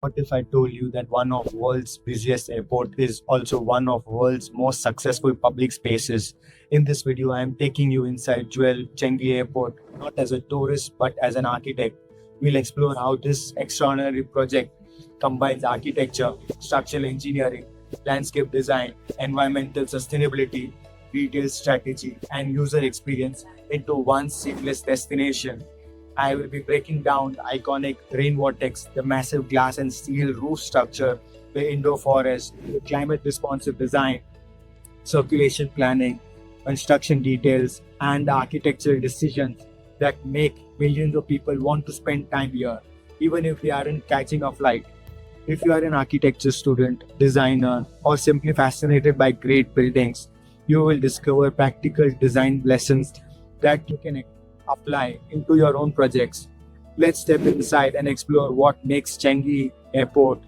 What if I told you that one of world's busiest airport is also one of world's most successful public spaces? In this video, I am taking you inside Jewel Changi Airport, not as a tourist but as an architect. We'll explore how this extraordinary project combines architecture, structural engineering, landscape design, environmental sustainability, retail strategy, and user experience into one seamless destination. I will be breaking down the iconic Rainwater, the massive glass and steel roof structure, the indoor forest, the climate responsive design, circulation planning, construction details, and the architectural decisions that make millions of people want to spend time here, even if they aren't catching a flight. If you are an architecture student, designer, or simply fascinated by great buildings, you will discover practical design lessons that you can apply into your own projects. Let's step inside and explore what makes Changi Airport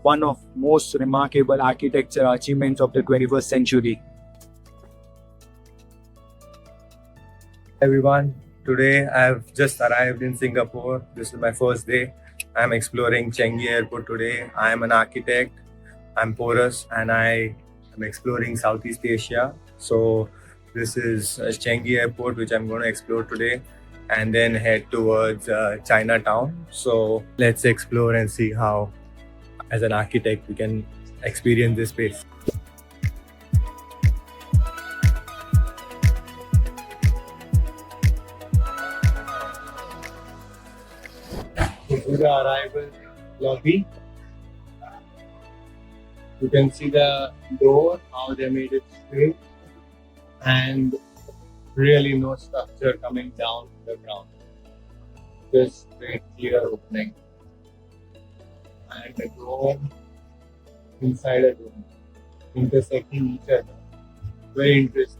one of most remarkable architectural achievements of the 21st century. Everyone, today I've just arrived in Singapore. This is my first day. I'm exploring Changi Airport today. I'm an architect, I'm porous, and I am exploring Southeast Asia. So this is Changi Airport, which I'm going to explore today, and then head towards Chinatown. So let's explore and see how, as an architect, we can experience this space. This is the arrival lobby. You can see the door, how they made it straight, and really no structure coming down to the ground. Just straight clear opening. And a door inside a door, intersecting each other. Very interesting.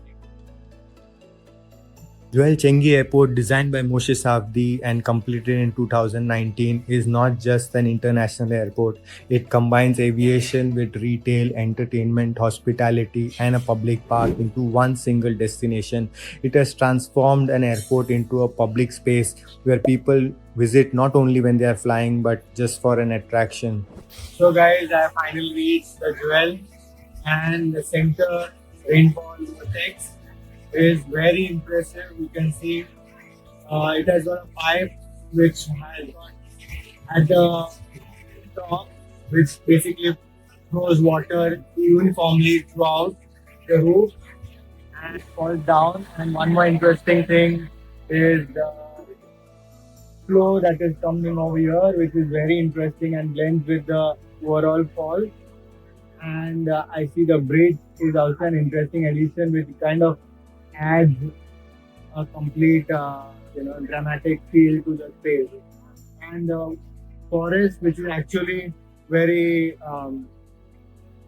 Jewel Changi Airport, designed by Moshe Safdie and completed in 2019, is not just an international airport. It combines aviation with retail, entertainment, hospitality, and a public park into one single destination. It has transformed an airport into a public space where people visit not only when they are flying but just for an attraction. So guys, I finally reached the Jewel, and the center rainfall vortex is very impressive. You can see it has got a pipe which has got at the top, which basically throws water uniformly throughout the roof and falls down. And one more interesting thing is the flow that is coming over here, which is very interesting and blends with the overall fall. And I see the bridge is also an interesting addition, which kind of adds a complete, dramatic feel to the space. And forest, which is actually very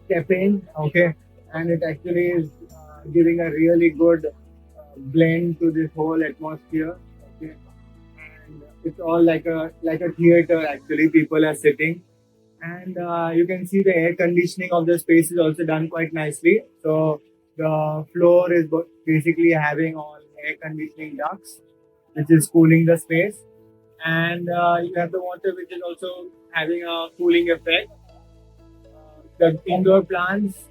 stepping, okay, and it actually is giving a really good blend to this whole atmosphere, okay. And it's all like a theater. Actually, people are sitting, and you can see the air conditioning of the space is also done quite nicely. So the floor is basically having all air conditioning ducts, which is cooling the space. And you have the water, which is also having a cooling effect. The indoor plants,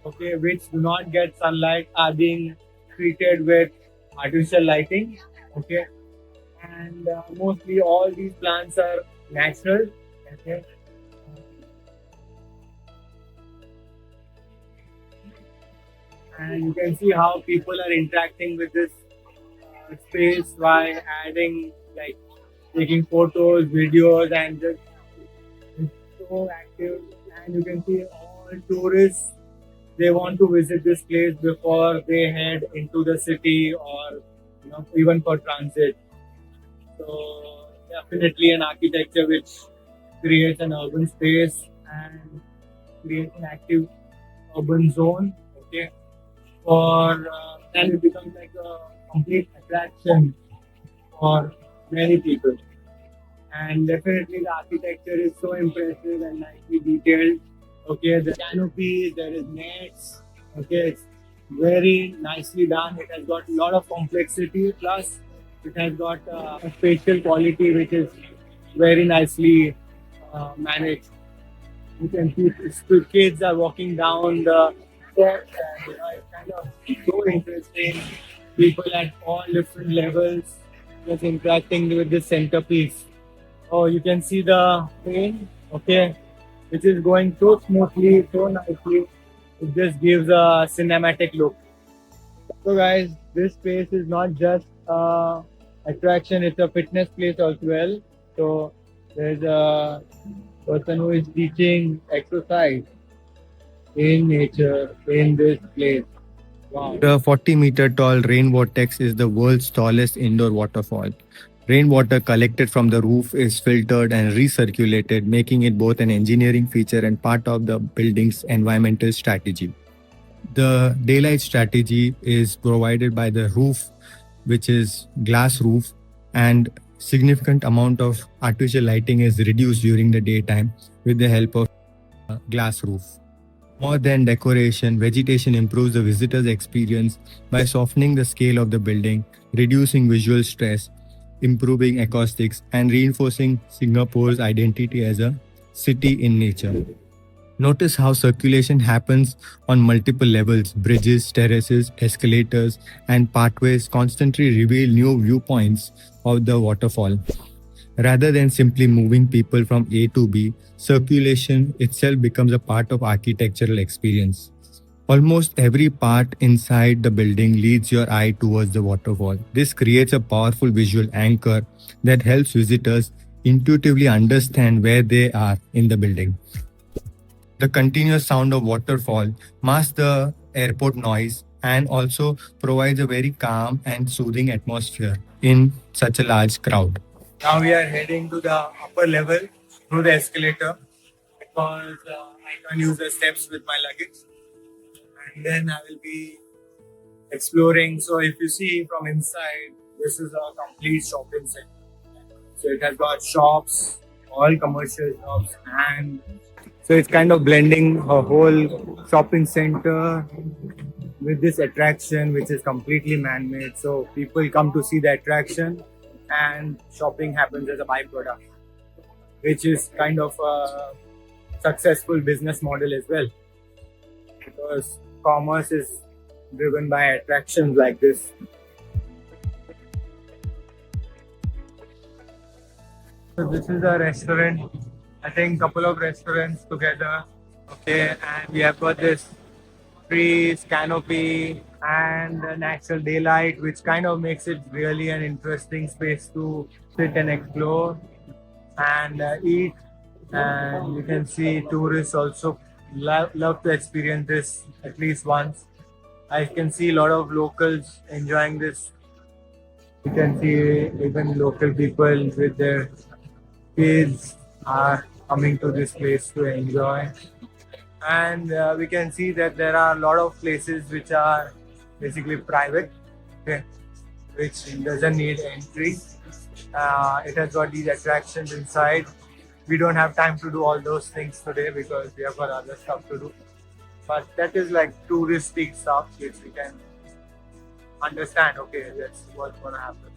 okay, which do not get sunlight, are being treated with artificial lighting, okay. And mostly all these plants are natural, okay. And you can see how people are interacting with this space by adding, like, taking photos, videos, and just it's so active. And you can see all tourists, they want to visit this place before they head into the city, or even for transit. So definitely an architecture which creates an urban space and creates an active urban zone, okay. And it becomes like a complete attraction for many people. And definitely the architecture is so impressive and nicely detailed. Okay, the canopy, there is nets. Okay, it's very nicely done. It has got a lot of complexity, plus it has got a spatial quality which is very nicely managed. You can see the kids are walking down the steps, and it's kind of so interesting. People at all different levels just interacting with the centerpiece. Oh, you can see the train, okay, which is going so smoothly, so nicely. It just gives a cinematic look. So, guys, this space is not just attraction; it's a fitness place as well. So, there's a person who is teaching exercise in nature in this place. Wow. The 40-meter tall rain vortex is the world's tallest indoor waterfall. Rainwater collected from the roof is filtered and recirculated, making it both an engineering feature and part of the building's environmental strategy. The daylight strategy is provided by the roof, which is glass roof, and significant amount of artificial lighting is reduced during the daytime with the help of glass roof. More than decoration, vegetation improves the visitor's experience by softening the scale of the building, reducing visual stress, improving acoustics, and reinforcing Singapore's identity as a city in nature. Notice how circulation happens on multiple levels. Bridges, terraces, escalators, and pathways constantly reveal new viewpoints of the waterfall. Rather than simply moving people from A to B, circulation itself becomes a part of architectural experience. Almost every part inside the building leads your eye towards the waterfall. This creates a powerful visual anchor that helps visitors intuitively understand where they are in the building. The continuous sound of waterfall masks the airport noise and also provides a very calm and soothing atmosphere in such a large crowd. Now we are heading to the upper level through the escalator because I can use the steps with my luggage, and then I will be exploring. So if you see from inside, this is a complete shopping center. So it has got shops, all commercial shops, and so it's kind of blending a whole shopping center with this attraction, which is completely man-made. So people come to see the attraction, and shopping happens as a byproduct, which is kind of a successful business model as well, because commerce is driven by attractions like this. So this is a restaurant. I think couple of restaurants together. Okay, and we have got this trees, canopy, and natural daylight, which kind of makes it really an interesting space to sit and explore and eat. And you can see tourists also love to experience this at least once. I can see a lot of locals enjoying this. You can see even local people with their kids are coming to this place to enjoy. And we can see that there are a lot of places which are basically private, okay, which doesn't need entry. It has got these attractions inside. We don't have time to do all those things today because we have got other stuff to do. But that is like touristic stuff which we can understand. Okay, that's what's gonna happen.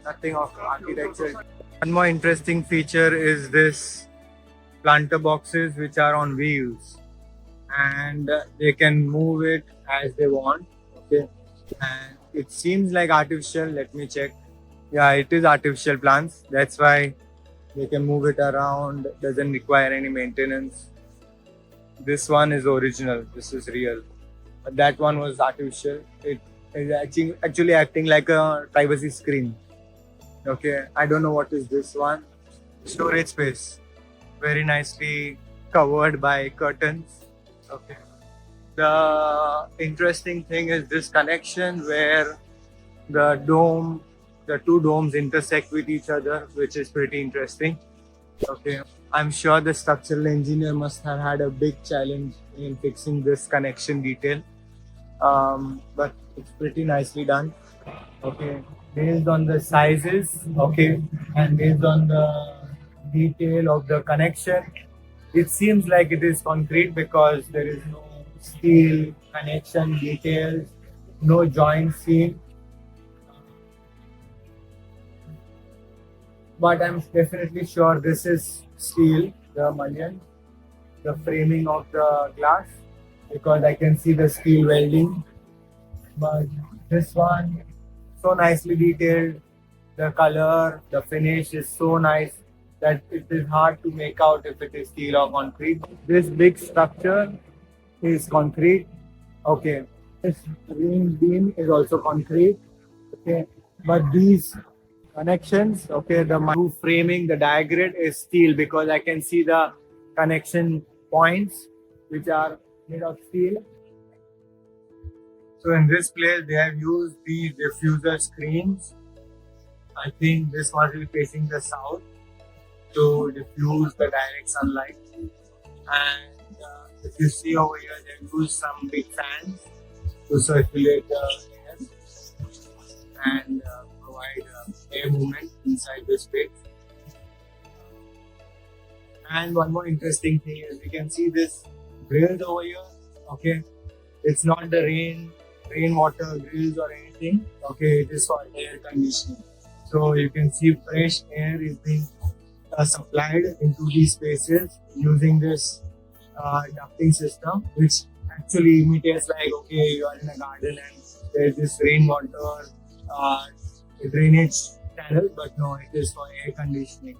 Nothing of architecture. One more interesting feature is this planter boxes which are on wheels, and they can move it as they want. Okay, and it seems like artificial. Let me check. Yeah, it is artificial plants. That's why they can move it around. Doesn't require any maintenance. This one is original. This is real. But that one was artificial. It is actually acting like a privacy screen. Okay, I don't know what is this one. Storage space. Very nicely covered by curtains. Okay. The interesting thing is this connection where the two domes intersect with each other, which is pretty interesting. Okay. I'm sure the structural engineer must have had a big challenge in fixing this connection detail. But it's pretty nicely done. Okay. Based on the sizes, okay, and based on the detail of the connection, it seems like it is concrete because there is no steel connection details, no joint seen. But I'm definitely sure this is steel, the mullion. the framing of the glass because I can see the steel welding. But this one, so nicely detailed. The color, the finish is so nice that it is hard to make out if it is steel or concrete. This big structure is concrete. Okay. This green beam is also concrete. Okay. But these connections, okay, the roof framing, the Diagrid is steel because I can see the connection points which are made of steel. So in this place, they have used these diffuser screens. I think this must be facing the south to diffuse the direct sunlight. And if you see over here, they have used some big fans to circulate the air and provide air movement inside the space. And one more interesting thing is you can see this grills over here. Okay, it's not the rainwater grills or anything. Okay, it is for air conditioning. So you can see fresh air is being supplied into these spaces using this ducting system, which actually imitates like, okay, you are in a garden and there's this rainwater drainage channel, but no, it is for air conditioning.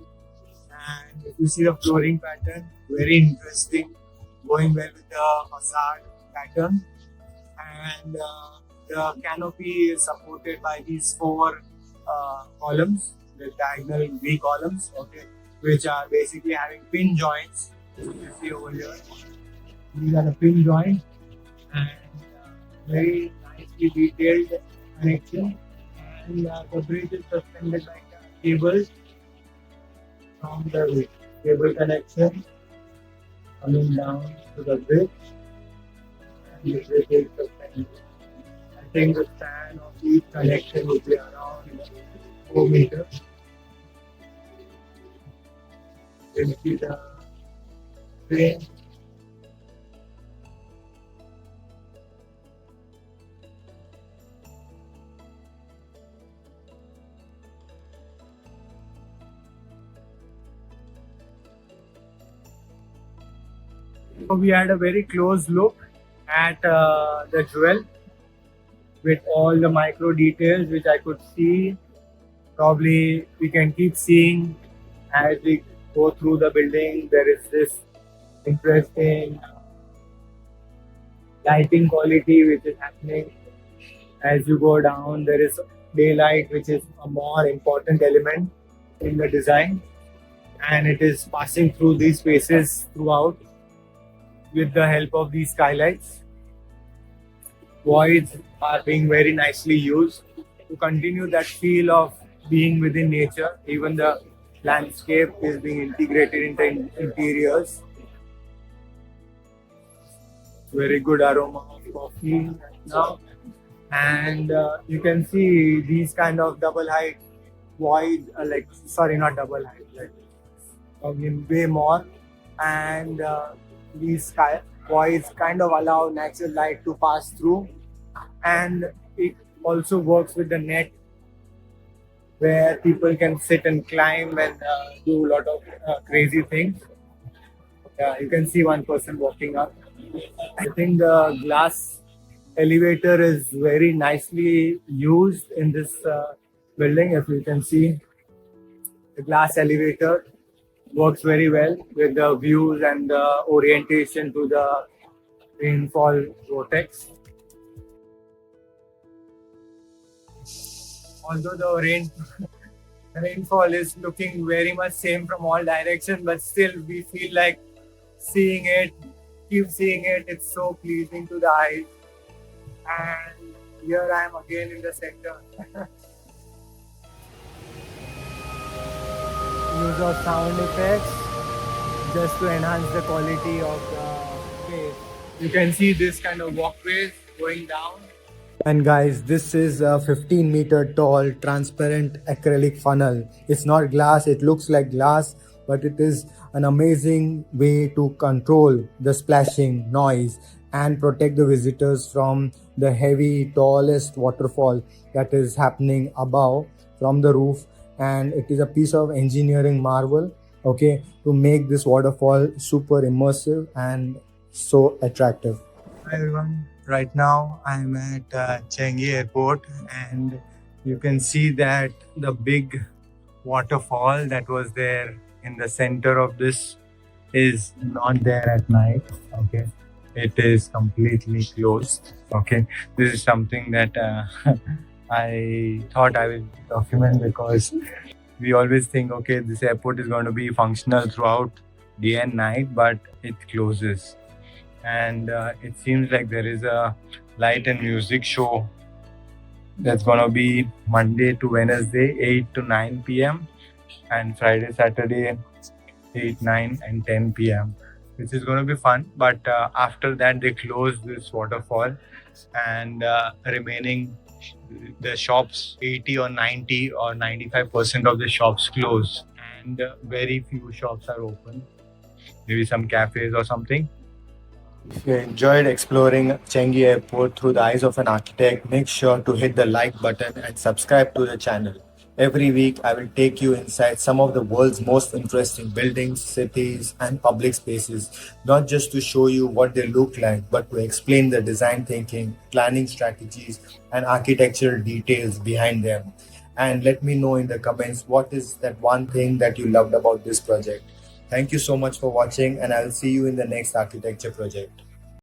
And if you see the flooring pattern, very interesting, going well with the facade pattern. And the canopy is supported by these four columns, the diagonal V columns, okay, which are basically having pin joints. You see over here, these are the pin joints and very nicely detailed connection. And the bridge is suspended like cables from the cable connection coming down to the bridge, and the bridge is suspended. I think the span of each connection will be around 4 meters. You can see the crane. So we had a very close look at the Jewel with all the micro details which I could see. Probably we can keep seeing as we go through the building. There is this interesting lighting quality which is happening as you go down. There is daylight, which is a more important element in the design, and it is passing through these spaces throughout with the help of these skylights. Voids are being very nicely used to continue that feel of being within nature. Even the landscape is being integrated into interiors. Very good aroma of coffee right now. And you can see these kind of double height void, not double height, way more. And these sky voids kind of allow natural light to pass through, and it also works with the net where people can sit and climb and do a lot of crazy things. Yeah, you can see one person walking up. I think the glass elevator is very nicely used in this building. If you can see, the glass elevator works very well with the views and the orientation to the rainfall vortex. Although the rainfall is looking very much same from all directions, but still we feel like seeing it, keep seeing it. It's so pleasing to the eyes. And here I am again in the center. Use of sound effects just to enhance the quality of the space. You can see this kind of walkways going down. And guys, this is a 15-meter tall transparent acrylic funnel. It's not glass, it looks like glass, but it is an amazing way to control the splashing noise and protect the visitors from the heavy, tallest waterfall that is happening above from the roof. And it is a piece of engineering marvel. okay, to make this waterfall super immersive and so attractive. Hi everyone, right now I'm at Changi Airport, and you can see that the big waterfall that was there in the center of this is not there at night. Okay, it is completely closed. Okay, this is something that I thought I will document, because we always think, okay, this airport is going to be functional throughout day and night, but it closes. And it seems like there is a light and music show that's going to be Monday to Wednesday 8 to 9 p.m. and Friday, Saturday 8, 9 and 10 p.m., which is going to be fun. But after that, they close this waterfall, and remaining the shops, 80 or 90 or 95% of the shops close, and very few shops are open, maybe some cafes or something. If you enjoyed exploring Changi Airport through the eyes of an architect, make sure to hit the like button and subscribe to the channel. Every week, I will take you inside some of the world's most interesting buildings, cities, and public spaces, not just to show you what they look like, but to explain the design thinking, planning strategies, and architectural details behind them. And let me know in the comments what is that one thing that you loved about this project. Thank you so much for watching, and I will see you in the next architecture project.